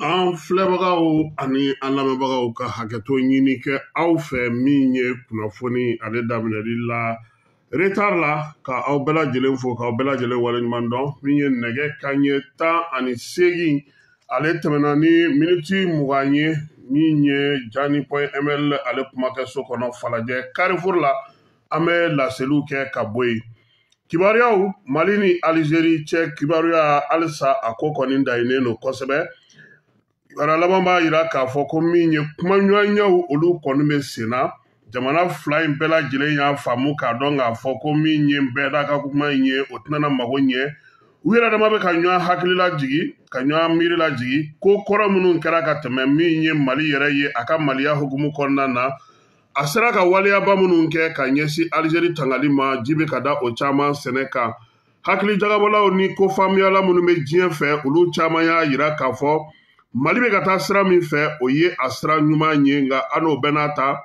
An filɛbagaw ani an lamɛnbagaw ka hakɛto ɲini kɛ aw fɛ min ye kunnafoni ale daminɛli la retard la ka aw bɛɛ lajɛlen fo k'aw bɛɛ lajɛlen waleɲuman dɔn min ye nɛgɛ kanɲɛ 18 ale tɛmɛna ni miniti 20 ye min ye Diany.ml ale kumakɛso kɔnɔ Falajɛ Carrefour la an bɛ laseliw kɛ ka bɔ yen. Kibaruyaw Mali ni Algérie cɛ kibaruya halisa a ko kɔni dayilen don kosɛbɛ. Kibaruya laban b'a jira k'a fɔ ko min ye kumaɲɔgɔnyaw olu kɔni bɛ sen na. Jamana fila in bɛɛ lajɛlen y'a faamu k'a dɔn k'a fɔ ko min ye bɛɛ da ka kuma in ye o tɛna mago ɲɛ. U yɛrɛ dama bɛ ka ɲɔgɔn hakili lajigi ka ɲɔgɔn miiri lajigi ko kɔrɔ minnu kɛra ka tɛmɛ min ye Mali yɛrɛ ye a ka Maliya hukumu kɔnɔna na. A sera ka waliyaba minnu kɛ ka ɲɛsin Algérie tangali ma ji bɛ ka da o caman sɛnɛ kan. Hakili jagabɔlaw ni ko faamuyala minnu bɛ diɲɛ fɛ olu caman y'a jira k'a fɔ Mali bɛ ka taa sira min fɛ o ye a sira ɲuman ye nka an n'o bɛɛ n'a ta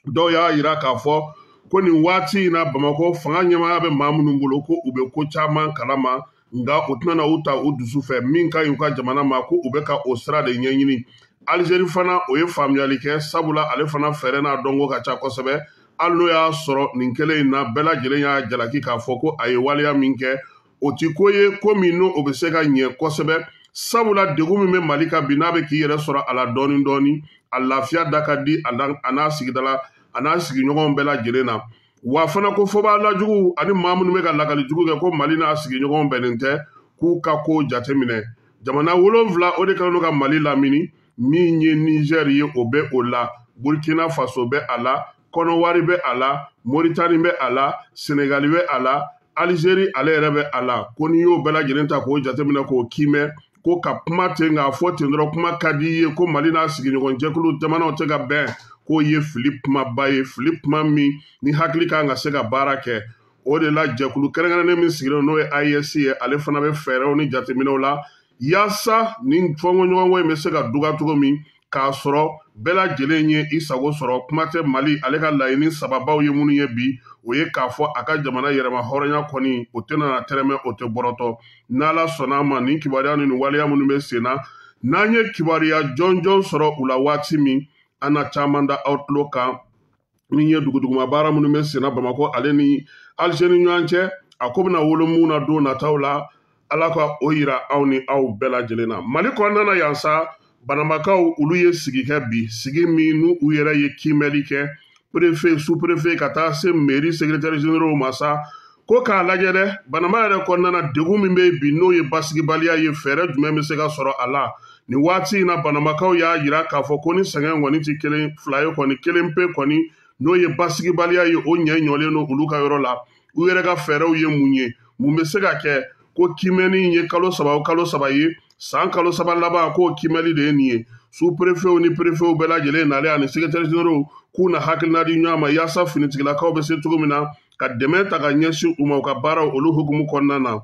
dɔw y'a jira k'a fɔ ko nin waati in na Bamakɔ fanga ɲɛmaaya bɛ maa minnu bolo ko u bɛ ko caman kalama nka u tɛna u ta u dusu fɛ min ka ɲi u ka jamana ma ko u bɛ ka o sira de ɲɛɲini. Algérie fana o ye faamuyali kɛ sabula ale fana fɛrɛ n'a dɔnko ka ca kosɛbɛ hali n'o y'a sɔrɔ nin kelen in na bɛɛ lajɛlen y'a jalaki k'a fɔ ko a ye waleya min kɛ o ti ko ye ko min n'o o bɛ se ka ɲɛ kosɛbɛ sabula degun min bɛ Mali kan bi n'a bɛ k'i yɛrɛ sɔrɔ a la dɔɔni dɔɔni a lafiya da ka di a n'a sigidala a n'a sigiɲɔgɔnw bɛɛ lajɛlen na wa fana ko fɔ b'a lajugu ani maa minnu bɛ ka lakalijugu kɛ ko Mali n'a sigiɲɔgɔnw bɛnnen tɛ k'u ka ko jateminɛ. Jamana 7 o de kɛlen don ka Mali lamini min ye Niger ye o bɛ o la Burkina Faso bɛ a la Kɔnɔwari bɛ a la Mauritanie bɛ a la Senegali bɛ a la Algérie ale yɛrɛ bɛ a la ko n'i y'o bɛɛ lajɛlen ta k'o jateminɛ k'o kiimɛ ko ka kuma ten k'a fɔ ten dɔrɔn kuma ka di i ye ko Mali n'a sigiɲɔgɔn jɛkulu jamanaw tɛ ka bɛn k'o ye fili kumaba ye fili kuma min ni hakili kan ka se ka baara kɛ o de la jɛkulu kɛrɛnkɛrɛnnen min sigilen n'o ye AES ye ale fana bɛ fɛɛrɛw ni jateminɛw la yaasa nin fɔɲɔgɔnkɔ in bɛ se ka duga cogo min k'a sɔrɔ bɛɛ lajɛlen ye i sago sɔrɔ kuma tɛ Mali ale ka laɲini sababaw ye minnu ye bi o ye k'a fɔ a ka jamana yɛrɛma hɔrɔnya kɔni o tɛ nana tɛrɛmɛ o tɛ bɔrɔtɔ n'Ala sɔnna a ma nin kibaruya ni nin waleya minnu bɛ sen na n'an ye kibaruya jɔnjɔn sɔrɔ u la waati min an na caman da aw tulo kan min ye duguduguma baara minnu bɛ sen na Bamakɔ ale ni Algérie ni ɲɔgɔn cɛ a ko bɛna wolo mun na don nataw la Ala ka o yira aw ni aw bɛɛ lajɛlen na. Mali kɔnɔna na yan sa banamakaw olu ye sigi kɛ bi sigi min n'u yɛrɛ ye kimɛli kɛ préfet sous-préfet ka taa se mairie secrétaire généraux ma sa ko k'a lajɛ dɛ banama yɛrɛ kɔnɔna na degun min bɛ bi n'o ye basigibaliya ye fɛɛrɛ jumɛn bɛ se ka sɔrɔ a la nin waati in na banamakaw y'a jira k'a fɔ ko ni sɛgɛn kɔni tɛ kelen fila ye kɔni kelen pe kɔni n'o ye basigibaliya ye o ɲɛ ɲɔlen don olu ka yɔrɔ la u yɛrɛ ka fɛɛrɛw ye mun ye mun bɛ se ka kɛ ko kimɛni ye kalo saba ye san kalo saba laban k'o kimɛli de ye nin ye sous-préfet ni préfet bɛɛ lajɛlen nalen ani secrétaire généraux k'u na hakilina di ɲɔgɔn ma yaasa finitigilakaw bɛ se cogo min na ka dɛmɛ ta ka ɲɛsin u ma u ka baaraw olu hukumu kɔnɔna na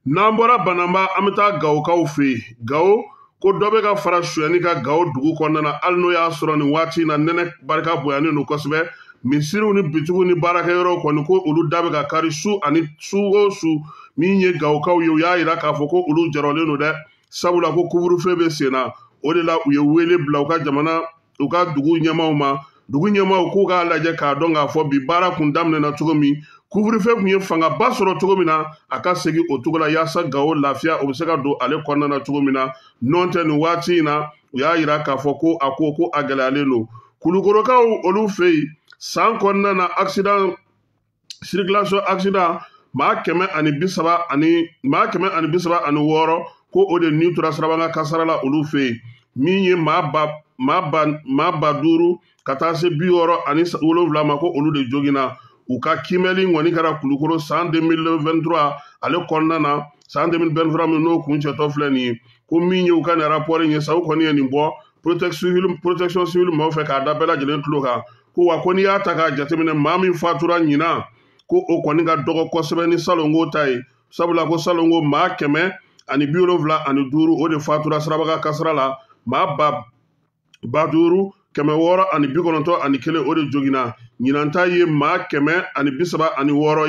n'an bɔra banamba an bɛ taa gawokaw fɛ yen gawo ko dɔ bɛ ka fara suyani ka gawo dugu kɔnɔna na hali n'o y'a sɔrɔ nin waati in na nɛnɛ barika bonyanen don kosɛbɛ misiriw ni bitigiw ni baarakɛyɔrɔw kɔni ko olu da bɛ ka kari su o su min ye gawokaw ye u y'a jira k'a fɔ ko olu jɔrɔlen don dɛ sabula ko couvre-feu bɛ sen na o de la u ye wele bila u ka dugu ɲɛmaaw ma dugu ɲɛmaaw k'u k'a lajɛ k'a dɔn k'a fɔ bi baara kun daminɛna cogo min couvre-feu kun ye fangaba sɔrɔ cogo min na a ka segin o cogo la yaasa gawo lafiya o bɛ se ka don ale kɔnɔna na cogo min na n'o tɛ nin waati in na u y'a jira k'a fɔ ko a gɛlɛyalen don kulukorokaw olu fɛ yen san kɔnɔna na circulation accident maa kɛmɛ ani bi saba ani wɔɔrɔ ko o de ni tora sirabanga kasara la olu fɛ yen min ye maa ba duuru ka taa se 67 ma ko olu de joginna u ka kimɛli kɔni kɛra kulukoro san 2023 ale kɔnɔna na san 2023 min n'o kun cɛtɔ filɛ nin ye ko min ye u ka nin rapport ye sa u kɔni ye nin bɔ protection civile maaw fɛ k'a da bɛɛ lajɛlen tulo kan ko wa ko n'i y'a ta k'a jateminɛ maa min fatura ɲinan ko o kɔni ka dɔgɔ kosɛbɛ ni salongo ta ye sabula ko salongo maa 175 o de fatura sirabaga kasara la maa ba duuru 691 o de joginna ɲinan ta ye maa 136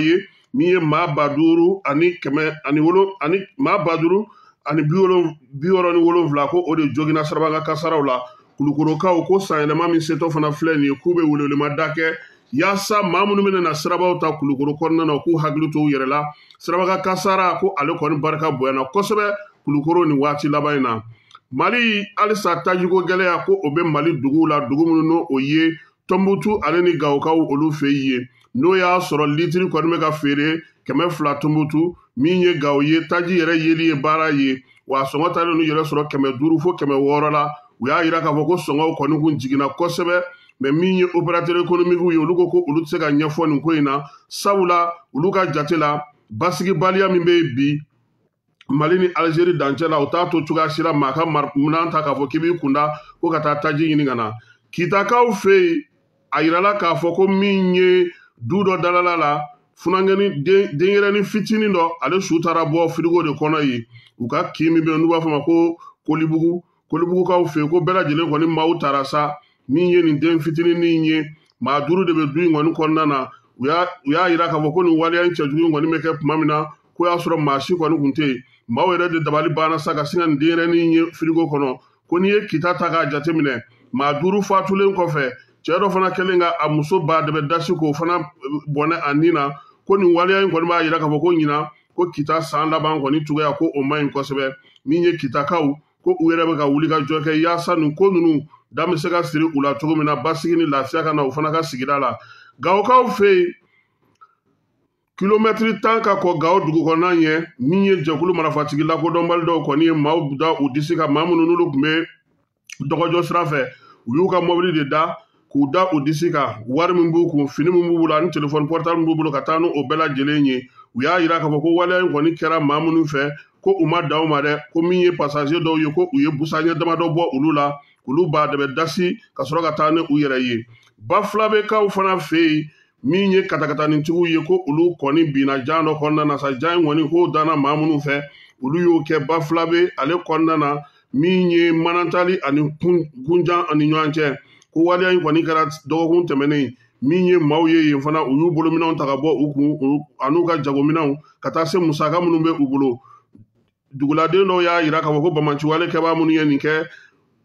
ye min ye maa ba duuru ani 67 ko o de joginna sirabaga kasaraw la kulukorokaw ko sanyɛlɛma min setɔ fana filɛ nin ye k'u bɛ welewelema kɛ yaasa maa minnu bɛna na sirabaw ta kulukoro kɔnɔna na k'u hakili to u yɛrɛ la sirabaga kasara ko ale kɔni barika bonyana kosɛbɛ kulukoro nin waati laban in na mali halisa tajiko gɛlɛya ko o bɛ mali duguw la dugu minnu n'o o ye tɔnbutu ale ni gawokaw olu fɛ yen ye n'o y'a sɔrɔ litiri kɔni bɛ ka feere 200 tɔnbutu min ye gawo ye taji yɛrɛ yeli ye baara ye wa sɔngɔ talen n'u yɛrɛ sɔrɔ 500 fo 600 la u y'a jira k'a fɔ ko sɔngɔw kɔni kun jiginna kosɛbɛ mɛ min ye opérateur économique ye olu ko olu tɛ se ka ɲɛfɔ nin ko in na sabula olu ka jate la basigibaliya min bɛ bi mali ni Algérie dancɛ la u t'a to cogoya si la maa ka minɛn ta k'a fɔ k'i b'i kunda ko ka taa taji ɲini ka na kitakaw fɛ yen a yirala k'a fɔ ko min ye du dɔ dalala la funangɛni denyɛrɛni fitinin dɔ ale su taara bɔ frigo de kɔnɔ yen u ka kin min bɛ yen n'u b'a fɔ ma ko kolibugukaw fɛ yen ko bɛɛ lajɛlen kɔni maaw taara sa min ye nin den fitinin ye maa 5 de bɛ du in kɔni kɔnɔna na u y'a jira k'a fɔ ko nin waleya cɛjugu in kɔni bɛ kɛ tuma min na ko y'a sɔrɔ maa si kɔni kun tɛ yen maaw yɛrɛ de dabali banna sa ka sin ka nin denyɛrɛnin ye frigo kɔnɔ ko n'i ye kita ta k'a jateminɛ maa 5 fatulen kɔfɛ cɛ dɔ fana kɛlen ka a muso ba de bɛ dasi k'o fana bɔnɛ a nin na ko nin waleya in kɔni b'a jira k'a fɔ ko ɲinan ko kita san laban kɔni cogoya ko o man ɲi kosɛbɛ min ye kitakaw ko u yɛrɛ bɛ ka wuli ka jɔ kɛ yaasa nin ko ninnu da bɛ se ka siri u la cogo min na basigi ni lafiya ka na u fana ka sigida la gawokaw fɛ yen kilomɛtiri 10 ka kɔ gawo dugu kɔnɔna ɲɛ min ye jɛkulu marafatigi lakodɔnbali dɔw kɔni ye maaw da u disi ka maa minnu n'olu tun bɛ dɔgɔjɔ sira fɛ u y'u ka mɔbili de da k'u da u disi kan wari min b'u kun fini min b'u bolo ani telefɔni portable min b'u bolo ka taa n'o bɛɛ lajɛlen ye u y'a jira k'a fɔ ko waleya in kɔni kɛra maa minnu fɛ ko u ma dan u ma dɛ ko min ye passager dɔw ye ko u ye busanɲɛ damadɔ bɔ olu la olu b'a dɛbɛ dasi ka sɔrɔ ka taa ni u yɛrɛ ye ba filabekaw fana fɛ yen min ye katakatanitigiw ye ko olu kɔni binna jan dɔ kɔnɔna na sa jan in kɔni k'o danna maa minnu fɛ olu y'o kɛ ba filabe ale kɔnɔna na min ye manatali ani gunjan ani ɲɔgɔn cɛ ko waleya in kɔni kɛra dɔgɔkun tɛmɛnen min ye maaw ye yen fana u y'u bolominɛnw ta ka bɔ u kun an'u ka jagominɛnw ka taa se musaka minnu bɛ u bolo duguladen dɔw y'a jira k'a fɔ ko bamanciwale kɛbaa minnu ye nin kɛ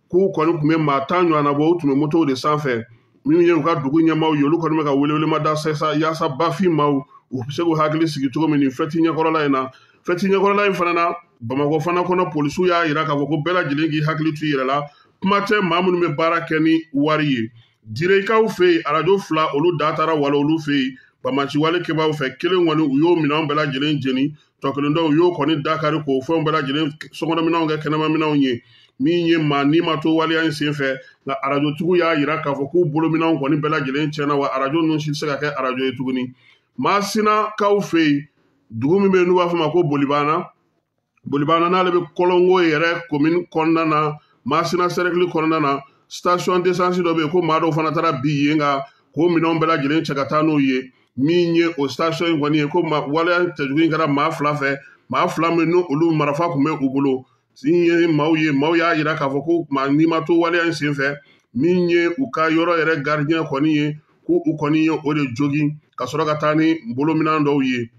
k'u kɔni tun bɛ maa 10 ɲɔgɔnna bɔ u tun bɛ motow de sanfɛ min ye u ka dugu ɲɛmaaw ye olu kɔni bɛ ka welewelema da yaasa bafin maaw u bɛ se k'u hakili sigi cogo min nin fɛti ɲɛkɔrɔla in na fɛti ɲɛkɔrɔla in fana na Bamakɔ fana kɔnɔ polisiw y'a yira k'a fɔ ko bɛɛ lajɛlen k'i hakili to i yɛrɛ la kuma tɛ maa minnu bɛ baara kɛ ni wari ye direkaw fɛ yen arajo 2 olu da taara wala olu fɛ yen bamaciwale kɛbaaw fɛ kelen kɔni u y'o minɛnw bɛɛ lajɛlen jeni tɔ kelen dɔ u y'o kɔni dakari k'o fɛnw bɛɛ lajɛlen sokɔnɔminɛnw kɛ kɛnɛmaminɛnw ye min ye maa n'i ma to waleya in sen fɛ nka arajotigiw y'a yira k'a fɔ k'u bolominɛnw kɔni bɛɛ lajɛlen tiɲɛna wa arajo ninnu si tɛ se ka kɛ arajo ye tuguni Masinakaw fɛ yen dugu min bɛ yen n'u b'a fɔ ma ko Bolibana n'ale bɛ Kɔlɔngo yɛrɛ commune kɔnɔna na Masina cercle kɔnɔna na station d'essence dɔ bɛ yen ko maa dɔw fana taara bi yen nka k'o minɛnw bɛɛ lajɛlen cɛ ka taa n'o ye min ye o station in kɔni ye ko waleya cɛjugu in kɛra maa 2 fɛ maa 2 min n'olu marifa tun bɛ u bolo sin ye maaw y'a yira k'a fɔ ko n'i ma to waleya in sen fɛ min ye u ka yɔrɔ yɛrɛ gardien kɔni ye ko u kɔni ye o de jogin ka sɔrɔ ka taa ni bolominɛn dɔw ye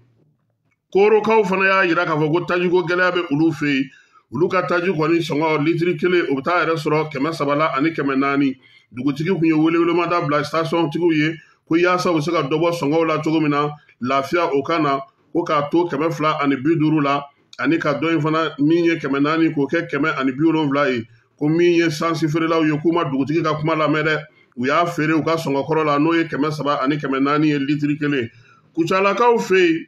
Korokaw fana y'a yira k'a fɔ ko tajiko gɛlɛya bɛ olu fɛ yen olu ka taji kɔni sɔngɔ litiri 1 o bɛ taa yɛrɛ sɔrɔ 300 ani 400 dugutigi tun ye welewelemada bila station tigiw ye ko yaasa u bɛ se ka dɔ bɔ sɔngɔw la cogo min na lafiya o kan na ko k'a to 250 la ani ka dɔ in fana min ye 400 k'o kɛ 170 ye ko min ye sansi feerelaw ye k'u ma dugutigi ka kuma lamɛn dɛ u y'a feere u ka sɔngɔkɔrɔ la n'o ye 300 ani 400 ye litiri 1 Kucalakaw fɛ yen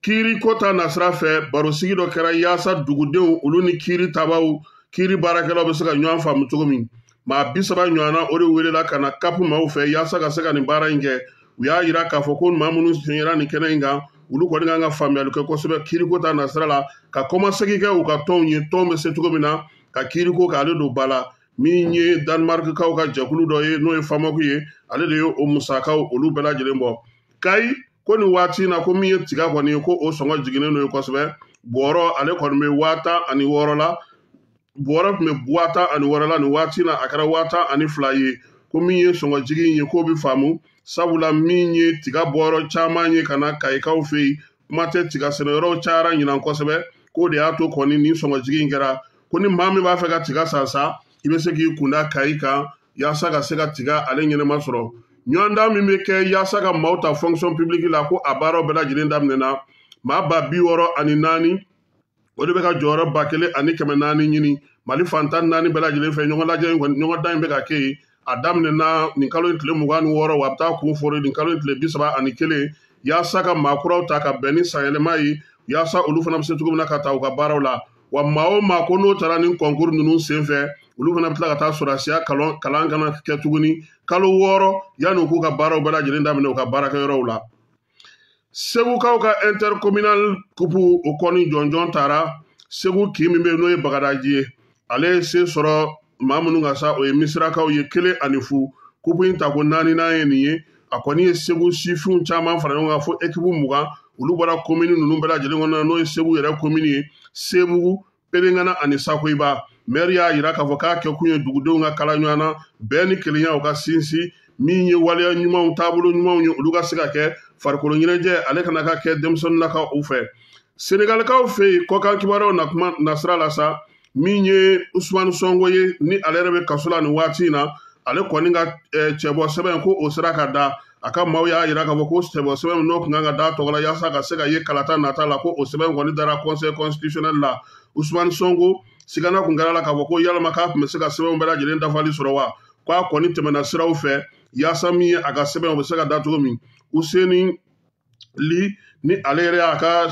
Kiri kota nasira fɛ barosigi dɔ kɛra yaasa dugudenw olu ni kiri tabaw kiri baarakɛlaw bɛ se ka ɲɔgɔn faamu cogo min maa 30 ɲɔgɔnna o de welela ka na kapu maaw fɛ yaasa ka se ka nin baara in kɛ u y'a yira k'a fɔ ko maa minnu signera nin kɛnɛ in kan olu kɔni kan ka faamuyali kɛ kosɛbɛ kiriko ta nasira la ka kɔmasegi kɛ u ka tɔnw ye tɔn bɛ se cogo min na ka kiriko k'ale don ba la min ye Danmarkaw ka jɛkulu dɔ ye n'o ye Famaku ye ale de ye o musakaw olu bɛɛ lajɛlen bɔ Kayi ko nin waati in na ko min ye tiga kɔni ye ko o sɔngɔ jiginnen n'o ye kosɛbɛ bɔrɔ ale kɔni bɛ 60 la bɔrɔ tun bɛ 60 la nin waati in na a kɛra 62 ye ko min ye sɔngɔ jigi in ye k'o bɛ faamu sabula min ye tiga bɔrɔ caman ye ka na Kayikaw fɛ yen kuma tɛ tiga sɛnɛyɔrɔw cayara ɲinan kosɛbɛ k'o de y'a to kɔni nin sɔngɔ jigi in kɛra ko ni maa min b'a fɛ ka tiga san sa i bɛ se k'i kunda Kayi kan yaasa ka se ka tiga ale ɲɛnɛma sɔrɔ ɲɔgɔndan min bɛ kɛ yaasa ka maaw ta fonction publique la ko a baaraw bɛɛ lajɛlen daminɛna maa 64 o de bɛ ka jɔyɔrɔ 1400 ɲini Mali fantan 4 bɛɛ lajɛlen fɛ ɲɔgɔndan in bɛ ka kɛ yen a daminɛna nin kalo in tile 26 wa a bɛ taa kun fɔri nin kalo in tile 31 yaasa ka maakuraw ta ka bɛn ni sanyɛlɛma ye yaasa olu fana bɛ se cogo min na ka taa u ka baaraw la wa maa o maa ko n'o taara nin concours ninnu sen fɛ olu fana bɛ tila ka taa sɔrɔsiya kalan kana kɛ tuguni kalo 6 yanni u k'u ka baaraw bɛɛ lajɛlen daminɛ u ka baarakɛyɔrɔw la Segukaw ka intercommunal kupu o kɔni jɔnjɔn taara Segu kin min bɛ yen n'o ye Bagadaji ye ale ye se sɔrɔ maa minnu ka sa o ye Misirakaw ye 1 ani 0 kupu in ta ko 4 ye nin ye a kɔni ye Segu sifinw caman fara ɲɔgɔn kan fo équipe 20 olu bɔra commune ninnu bɛɛ lajɛlen kɔnɔ n'o ye Segu yɛrɛ commune ye Sebugu Pelengana ani Sakoiba maire y'a yira k'a fɔ k'a kɛ kun ye dugudenw ka kala ɲɔgɔn na bɛɛ ni kelenya u ka sinsin min ye waleya ɲumanw taabolo ɲumanw ye olu ka se ka kɛ farikolo ɲɛnajɛ ale kana ka kɛ denmisɛnninlakaw u fɛ Senegalikaw fɛ yen kɔkan kibaruyaw na kuma nasira la sa min ye Usmane Sonko ye ni ale yɛrɛ bɛ kaso la nin waati in na ale kɔni ka cɛbɔ sɛbɛn ko o sera ka da a ka maaw y'a yira k'a fɔ ko cɛbɔ sɛbɛn n'o kun kan ka da tɔgɔ la yaasa ka se ka ye kalata nata la ko o sɛbɛn kɔni dara conseil constitutionnel la Usmane Sonko sigana kun kɛra la k'a fɔ ko yalama k'a tun bɛ se ka sɛbɛnw bɛɛ lajɛlen dafali sɔrɔ wa k'a kɔni tɛmɛna siraw fɛ yaasa min ye a ka sɛbɛn o bɛ se ka da cogo min Useni Li ni ale yɛrɛ y'a ka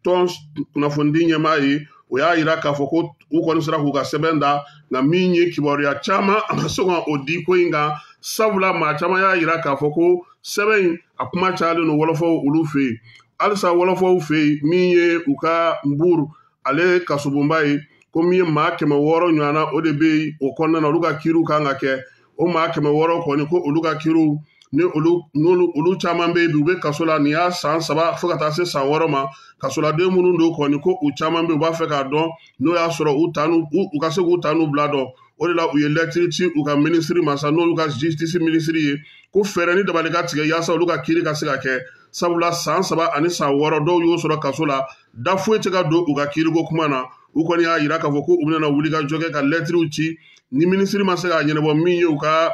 tɔn kunnafonidi ɲɛmaa ye o y'a yira k'a fɔ ko u kɔni sera k'u ka sɛbɛn da nka min ye kibaruya caman a ma se ka o di ko in kan sabula maa caman y'a yira k'a fɔ ko sɛbɛn in a kuma cayalen don wɔlɔfɔw olu fɛ yen halisa wɔlɔfɔw fɛ yen min ye u ka Mburu ale kasobonba ye ko min ye maa 600 ɲɔgɔnna o de bɛ yen o kɔnɔna na olu ka kiriw kan ka kɛ o maa 600 kɔni ko olu ka kiriw ni olu caman bɛ yen bi u bɛ kaso la nin y'a san 3 fo ka taa se san 6 ma kasoladen minnu don kɔni ko u caman bɛ yen u b'a fɛ k'a dɔn n'o y'a sɔrɔ u ka se k'u ta n'u bila dɔn o de la u ye lɛtiri ci u ka minisiri ma sa n'olu ka justice minisiri ye ko fɛɛrɛ ni dabali ka tigɛ yaasa olu ka kiiri ka se ka kɛ sabula san 3 ani san 6 dɔw y'o sɔrɔ kaso la da foyi tɛ ka don u ka kiiriko kuma na u kɔni y'a yira k'a fɔ ko u bɛna wuli ka jɔ kɛ ka lɛtiriw ci ni minisiri ma se k'a ɲɛnabɔ min ye u ka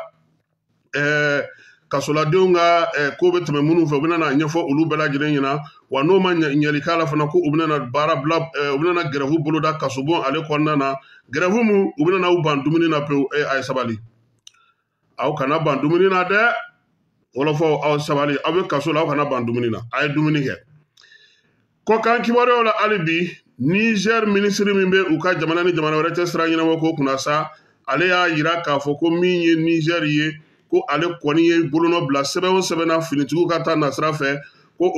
kasoladenw ka ko bɛ tɛmɛ minnu fɛ u bɛna ɲɛfɔ olu bɛɛ lajɛlen ɲɛna wa n'o ma ɲɛli k'a la fana ko u bɛna baara bila u bɛna grève boloda kaso bon ale kɔnɔna na grève mun u bɛna u ban dumuni na pewu a ye sabali aw kana ban dumuni na dɛ wɔlɔfɔw aw sabali aw bɛ kaso la aw kana ban dumuni na a ye dumuni kɛ kɔkan kibaruyaw la hali bi Niger minisiri min bɛ u ka jamana ni jamana wɛrɛ cɛ sira ɲɛnabɔ ko kunna sa ale y'a yira k'a fɔ ko min ye Niger ye ko ale kɔni ye bolonɔ bila sɛbɛn o sɛbɛn na finitigiw ka taa nasira fɛ ko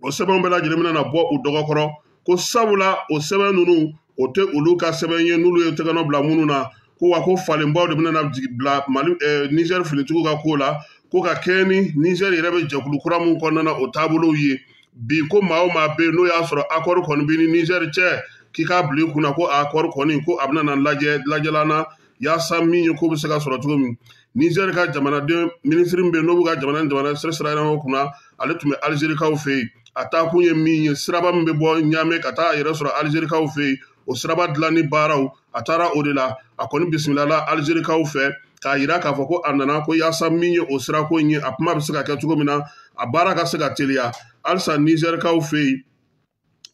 o sɛbɛnw bɛɛ lajɛlen bɛna dɔgɔ kɔrɔ ko sabula o sɛbɛn ninnu o tɛ olu ka sɛbɛn ye n'olu ye tɛgɛnɔ bila minnu na ko wa ko falenbaw de bɛna bila Niger finitigiw ka ko la ko ka kɛ ni Niger yɛrɛ bɛ jɛkulu kura min kɔnɔna na o taabolow ye bi ko maa o maa bɛ yen n'o y'a sɔrɔ accord kɔni bɛ ni Niger cɛ k'i k'a bila i kunna ko accord kɔni ko a bɛna lajɛlan na yaasa min ye ko bɛ se ka sɔrɔ cogo min Niger ka jamanaden minisiri min bɛ yen n'o bɛ ka jamana ni jamana sira ɲɛnabɔ kunna ale tun bɛ Alizerikaw fɛ yen a taa kun ye min ye siraba min bɛ bɔ Ɲame ka taa a yɛrɛ sɔrɔ Alizerikaw fɛ yen o siraba dilanni baaraw a taara o de la a kɔni bisimilala Alizerikaw fɛ k'a yira k'a fɔ ko a nana ko yaasa min ye o sirako in ye a kuma bɛ se ka kɛ cogo min na a baara ka se ka teliya halisa Nizɛrikaw fɛ yen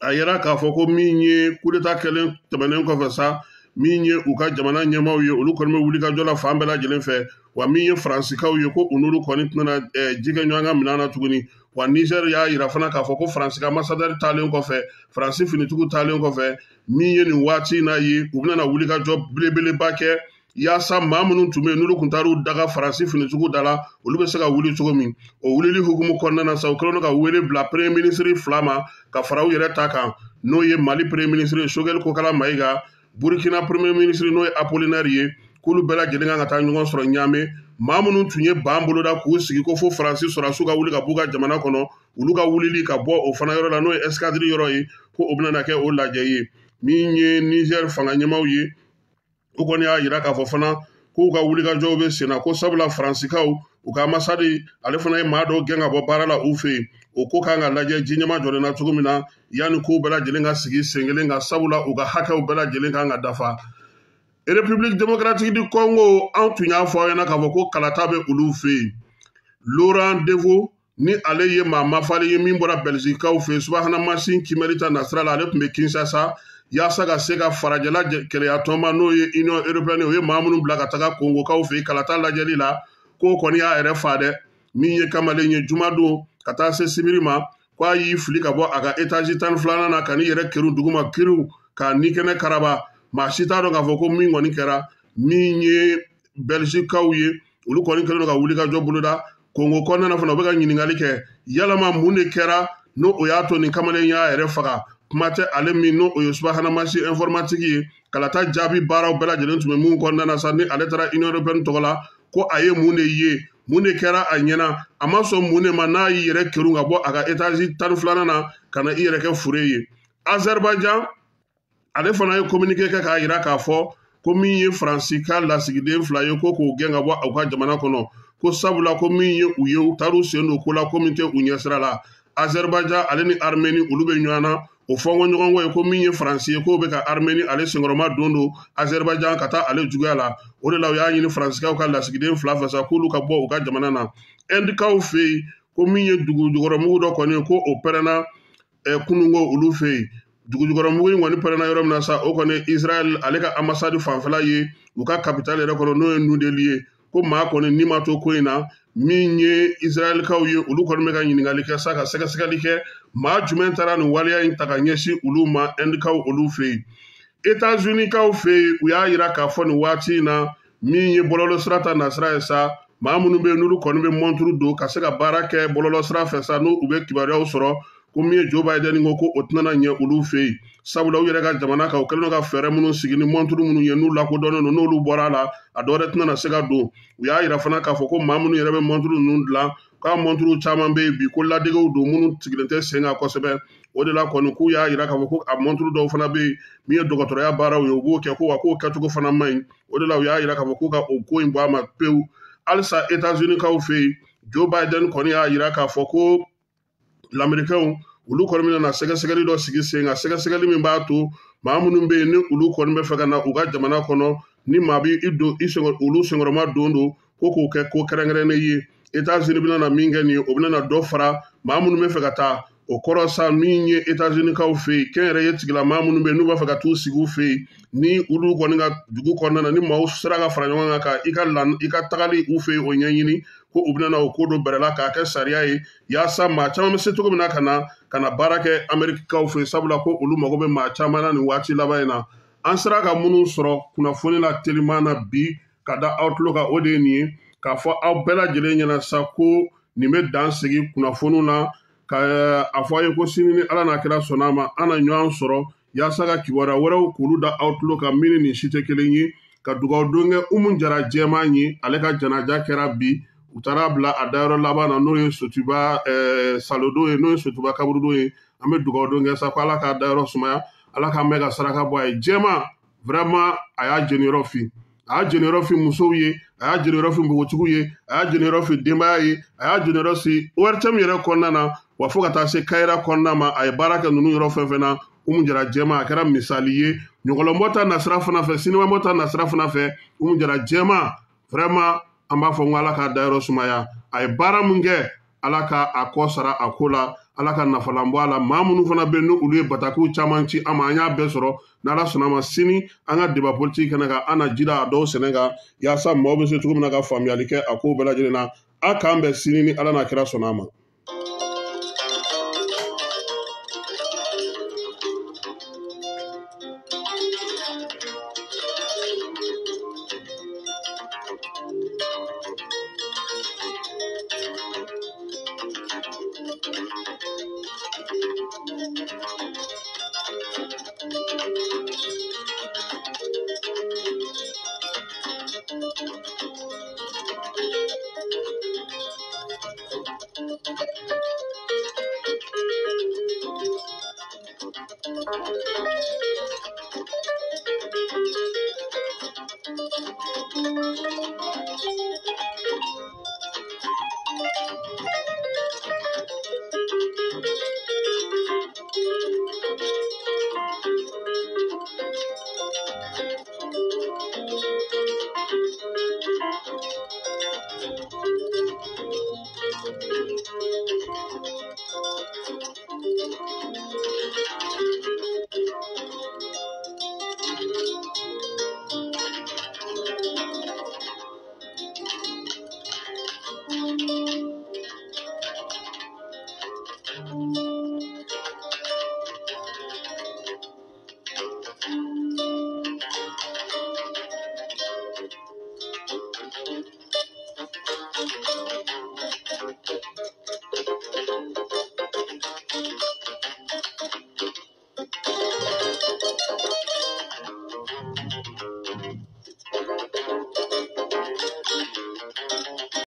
a yira k'a fɔ ko min ye coup d'état kɛlen tɛmɛnen kɔfɛ sa min ye u ka jamana ɲɛmaaw ye olu kɔni bɛ wuli ka jɔ la fan bɛɛ lajɛlen fɛ wa min ye Faransikaw ye ko u n'olu kɔni tɛna ji kɛ ɲɔgɔn ka minɛn na tuguni wa Niger y'a yira fana k'a fɔ ko Faransi ka ambassadeur taalen kɔfɛ Faransi finitigiw taalen kɔfɛ min ye nin waati in na ye u bɛna wuli ka jɔ belebeleba kɛ yaasa maa minnu tun bɛ yen n'olu tun taar'u daga Faransi finitigiw da la olu bɛ se ka wuli cogo min o wulili hukumu kɔnɔna na sa u kɛlen don ka wele bila premier ministre fila ma ka fara u yɛrɛ ta kan n'o ye Mali premier ministre Choguel Kokala Mayiga Burkina premier ministre n'o ye Apollinaire ye k'olu bɛɛ lajɛlen kan ka taa ɲɔgɔn sɔrɔ Ɲame maa minnu tun ye ban boloda k'u sigi ko fo Faransi sɔrɔdasiw ka wuli ka b'u ka jamana kɔnɔ olu ka wulili ka bɔ o fana yɔrɔ la n'o ye escadrille yɔrɔ ye ko o bɛna kɛ o lajɛ ye min ye Niger fanga ɲɛmaaw ye u kɔni y'a yira k'a fɔ fana k'u ka wulikajɔw bɛ sen na ko sabula Faransikaw u ka ambasade ale fana ye maa dɔw gɛn ka bɔ baara la u fɛ yen o ko kan ka lajɛ ji ɲɛma jɔlen na cogo min na yanni kow bɛɛ lajɛlen ka sigi sen kelen kan sabula u ka hakɛw bɛɛ lajɛlen kan ka dafa République démocratique du Congo an tun y'a fɔ aw ɲɛna k'a fɔ ko kalata bɛ olu fɛ yen Laurent Devo ni ale ye maa mafalen ye min bɔra Belgiquekaw fɛ yen subahana mansin kimɛli ta nasira la ale tun bɛ Kinshasa yaasa ka se ka farajɛla kɛlɛya tɔnba n'o ye Union européenne o ye maa minnu bila ka taga Kongokaw fɛ yen kalata lajɛli la k'o kɔni y'a yɛrɛ fa dɛ min ye kamalen ye juma don ka taa se sibiri ma k'a y'i fili ka bɔ a ka étage 12nan na ka n'i yɛrɛ kɛru duguma kiriw k'a nikɛnɛ karaba maa si t'a dɔn k'a fɔ ko min kɔni kɛra min ye Belgiquekaw ye olu kɔni kɛlen don ka wulikajɔ boloda Kongo kɔnɔna na fana u bɛ ka ɲininkali kɛ yalama mun de kɛra n'o o y'a to nin kamalen y'a yɛrɛ faga kuma tɛ ale min n'o o ye subahana mansin informatique ye kalata jaabi baaraw bɛɛ lajɛlen tun bɛ mun kɔnɔna na sa ni ale taara Union européenne tɔgɔ la ko a ye mun de ye mun de kɛra a ɲɛna a ma sɔn mun de ma n'a y'i yɛrɛ kɛru ka bɔ a ka étage 12nan na ka na i yɛrɛ kɛ fure ye Azerbaïdjan ale fana ye communiqué kɛ k'a yira k'a fɔ ko min ye Faransi ka lasigiden fila ye ko k'o gɛn ka bɔ u ka jamana kɔnɔ ko sabula ko min ye u ye u taar'u sen don ko la ko min tɛ u ɲɛsira la Azerbaïdjan ale ni Arménie olu bɛ ɲɔgɔn na o fɔnkɔɲɔgɔnkɔ ye ko min ye Faransi ye k'o bɛ ka Arménie ale senkɔrɔma don Azerbaïdjan ka taa ale juguya la o de la u y'a ɲini Faransikaw ka lasigiden fila fɛ sa k'olu ka bɔ u ka jamana na Indikaw fɛ yen ko min ye dugujukɔrɔmugu dɔ kɔni ye ko o pɛrɛnna kununko olu fɛ yen dugujukɔrɔmugu in kɔni pɛrɛnna yɔrɔ min na sa o kɔni Israël ale ka ambassade fanfɛla ye u ka capitale yɛrɛ kɔnɔ n'o ye New Delhi ye ko maa kɔni ni ma to ko in na min ye Israëlkaw ye olu kɔni bɛ ka ɲininkali kɛ sa ka sɛgɛsɛgɛli kɛ maa jumɛn taara nin waleya in ta ka ɲɛsin olu ma Indikaw olu fɛ yen États-Unis kaw fɛ yen u y'a yira k'a fɔ nin waati in na min ye bɔlɔlɔsira ta nasira ye sa maa minnu bɛ yen n'olu kɔni bɛ mɔnturu don ka se ka baara kɛ bɔlɔlɔsira fɛ sa n'u bɛ kibaruyaw sɔrɔ ko min ye Joe Biden ko o tɛna ɲɛ olu fɛ yen sabula u yɛrɛ ka jamana kan u kɛlen don ka fɛɛrɛ minnu sigi ni mɔnturu minnu ye n'u lakodɔnnen don n'olu bɔra a la a dɔw yɛrɛ tɛna se ka don u y'a yira fana k'a fɔ ko maa minnu yɛrɛ bɛ mɔnturu ninnu dilan k'a mɔnturu caman bɛ yen bi ko ladegew don minnu sigilen tɛ sen kan kosɛbɛ o de la kɔni k'u y'a yira k'a fɔ ko a mɔnturu dɔw fana bɛ yen min ye dɔgɔtɔrɔya baaraw ye u b'o kɛ ko wa k'o kɛcogo fana man ɲi o de la u y'a yira k'a fɔ k'u ka o ko in bɔ a ma pewu halisa États-Unis kaw fɛ yen Joe Biden kɔni y'a yira k'a fɔ ko lamɛrikɛnw olu kɔni bɛna na sɛgɛsɛgɛli dɔ sigi sen kan sɛgɛsɛgɛli min b'a to maa minnu bɛ yen ni olu kɔni bɛ fɛ ka na u ka jamana kɔnɔ ni maa bɛ olu senkɔrɔma don ko k'o kɛ ko kɛrɛnkɛrɛnnen ye États-Unis bɛna na min kɛ nin ye o bɛna na dɔ fara maa minnu bɛ fɛ ka taa o kɔrɔ sa min ye États-Unis kaw fɛ yen kɛnyɛrɛye tigilama minnu bɛ yen n'u b'a fɛ ka t'u sigi u fɛ yen ni olu kɔni ka dugu kɔnɔna na ni maaw sera ka fara ɲɔgɔn kan i ka tagali u fɛ yen o ɲɛɲini ko u bɛna o ko dɔ bɛrɛla k'a kɛ sariya ye yaasa maa caman bɛ se cogo min na ka na baara kɛ Amerikikaw fɛ yen sabula ko olu mago bɛ maa caman na nin waati laban in na an sera ka minnu sɔrɔ kunnafoni la teliman na bi ka da aw tulo kan o de ye nin ye k'a fɔ aw bɛɛ lajɛlen ɲɛna sa ko nin bɛ dan sigi kunnafoniw na ka a fɔ a ye ko sini ni Ala n'a kira sɔnna a ma an na ɲɔgɔn sɔrɔ yaasa ka kibaruya wɛrɛw k'olu da aw tulo kan min ni nin si tɛ kelen ye ka dugawu don kɛ Umu Jara jɛman ye ale ka janaja kɛra bi u taara bila a dayɔrɔ laban na n'o ye Sotiba salodon ye n'o ye Sotiba kaburudon ye an bɛ dugawu don kɛ sa ko Ala k'a dayɔrɔ sumaya Ala k'a mɛn ka saraka bɔ a ye jɛman vraiment a y'a jeniyɔrɔ fin a y'a jeniyɔrɔ fin musow ye a y'a jeniyɔrɔ fin npogotigiw ye a y'a jeniyɔrɔ fin denbaya ye a y'a jeniyɔrɔ fin ORTM yɛrɛ kɔnɔna na wa fo ka taa se Kayira kɔnɔna ma a ye baara kɛ ninnu yɔrɔ fɛn fɛn na Umu Jara jɛman a kɛra misali ye ɲɔgɔlɔnbɔ ta nasira fana fɛ sinimabɔ ta nasira fana fɛ Umu Jara jɛman vraiment an b'a fɔ n ko Ala k'a dayɔrɔ sumaya a ye baara min kɛ Ala ka a kɔ sara a ko la Ala ka nafalan bɔ a la maa minnu fana bɛ yen n'olu ye batakiw caman ci an ma an y'a bɛɛ sɔrɔ n'Ala sɔnna a ma sini an ka débat politique kɛnɛ kan an na jira a dɔw sɛnɛ kan yaasa maaw bɛ se cogo min na ka faamuyali kɛ a kow bɛɛ lajɛlen na a k'an bɛn sini ni Ala n'a kira sɔnna a ma.